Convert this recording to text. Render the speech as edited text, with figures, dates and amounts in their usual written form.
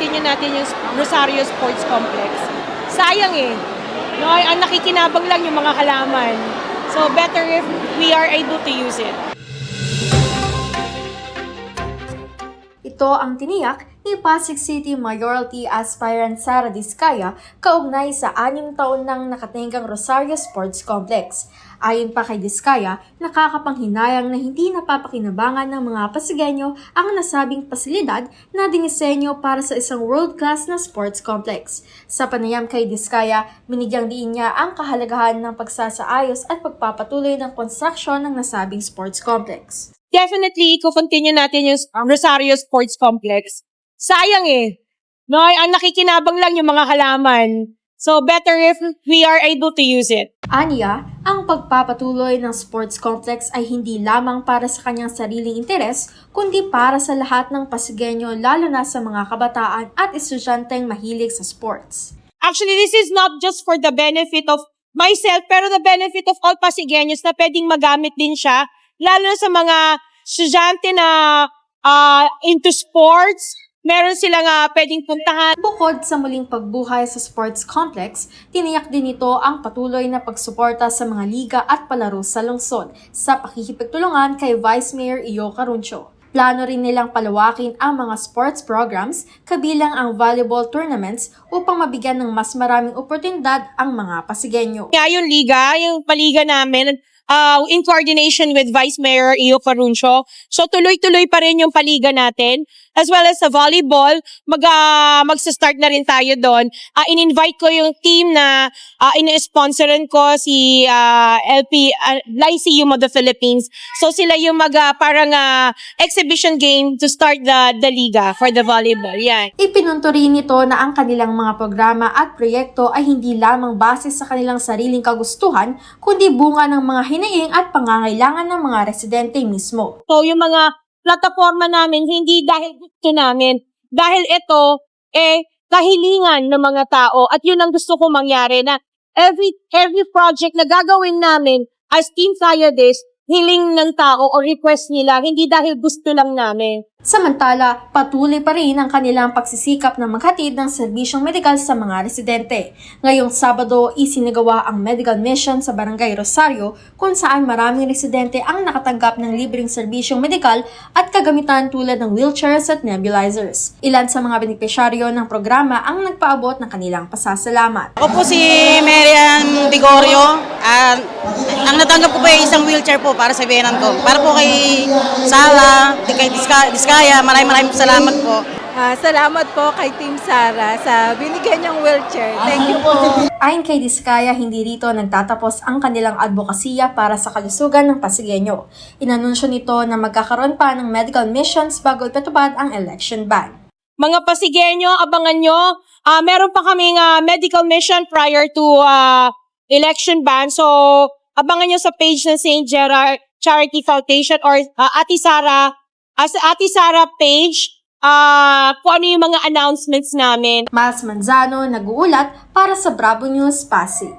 i-continue natin yung Rosario Sports Complex. Sayang eh. No, ang nakikinabang lang yung mga halaman. So better if we are able to use it. Ito ang tiniyak ni Pasig City Mayoralty Aspirant Sara Diskaya kaugnay sa 6 taon nang nakatinggang Rosario Sports Complex. Ayon pa kay Diskaya, nakakapanghinayang na hindi napapakinabangan ng mga Pasigueño ang nasabing pasilidad na dinisenyo para sa isang world-class na sports complex. Sa panayam kay Diskaya, binigyang diin niya ang kahalagahan ng pagsasaayos at pagpapatuloy ng construction ng nasabing sports complex. Definitely, i-continue natin yung Rosario Sports Complex. Sayang eh. No, ang nakikinabang lang yung mga halaman. So better if we are able to use it. Aniya, ang pagpapatuloy ng sports complex ay hindi lamang para sa kanyang sariling interes, kundi para sa lahat ng Pasigueño lalo na sa mga kabataan at estudyanteng mahilig sa sports. Actually, this is not just for the benefit of myself, pero the benefit of all Pasigueños na pwedeng magamit din siya, lalo na sa mga estudyante na into sports. Meron silang pwedeng puntahan. Bukod sa muling pagbuhay sa sports complex, tiniyak din ito ang patuloy na pagsuporta sa mga liga at palaro sa lungsod sa pakikipagtulungan kay Vice Mayor Iyo Caruncio. Plano rin nilang palawakin ang mga sports programs kabilang ang volleyball tournaments upang mabigyan ng mas maraming oportunidad ang mga Pasigueño. Kaya yung liga, yung paliga namin, in coordination with Vice Mayor Iyo Caruncio. So tuloy-tuloy pa rin yung paliga natin. As well as sa volleyball, magsa-start na rin tayo doon. In-invite ko yung team na in-sponsoran ko si Lyceum of the Philippines. So sila yung parang exhibition game to start the liga for the volleyball. Yan. Ipinunto rin nito na ang kanilang mga programa at proyekto ay hindi lamang base sa kanilang sariling kagustuhan, kundi bunga ng mga hinaing at pangangailangan ng mga residente mismo. So yung mga plataforma namin, hindi dahil gusto namin. Dahil ito, kahilingan ng mga tao. At yun ang gusto ko mangyari na every project na gagawin namin as Team Sayades, hiling ng tao o request nila, hindi dahil gusto lang namin. Samantala, patuloy pa rin ang kanilang pagsisikap na maghatid ng serbisyong medikal sa mga residente. Ngayong Sabado, isinagawa ang medical mission sa Barangay Rosario kung saan maraming residente ang nakatanggap ng libreng serbisyong medikal at kagamitan tulad ng wheelchairs at nebulizers. Ilan sa mga benepisyaryo ng programa ang nagpaabot ng kanilang pasasalamat. Ako po si Marian Vigorio. Ang natanggap ko po ay isang wheelchair po para sa biyenan ko. Para po kay Sala, kay Diskaya, maraming salamat po. Salamat po kay Team Sara sa binigyan niyang wheelchair. Thank you po. Ayon kay Diskaya, hindi rito nagtatapos ang kanilang advokasya para sa kalusugan ng Pasigueño. Inanunsyo nito na magkakaroon pa ng medical missions bago ipatupad ang election ban. Mga Pasigueño, abangan nyo. Meron pa kaming medical mission prior to election ban. So, abangan nyo sa page ng St. Gerard Charity Foundation or Ate Sara page kung ano yung mga announcements namin. Mas Manzano, nag-uulat para sa Bravo News Pasig.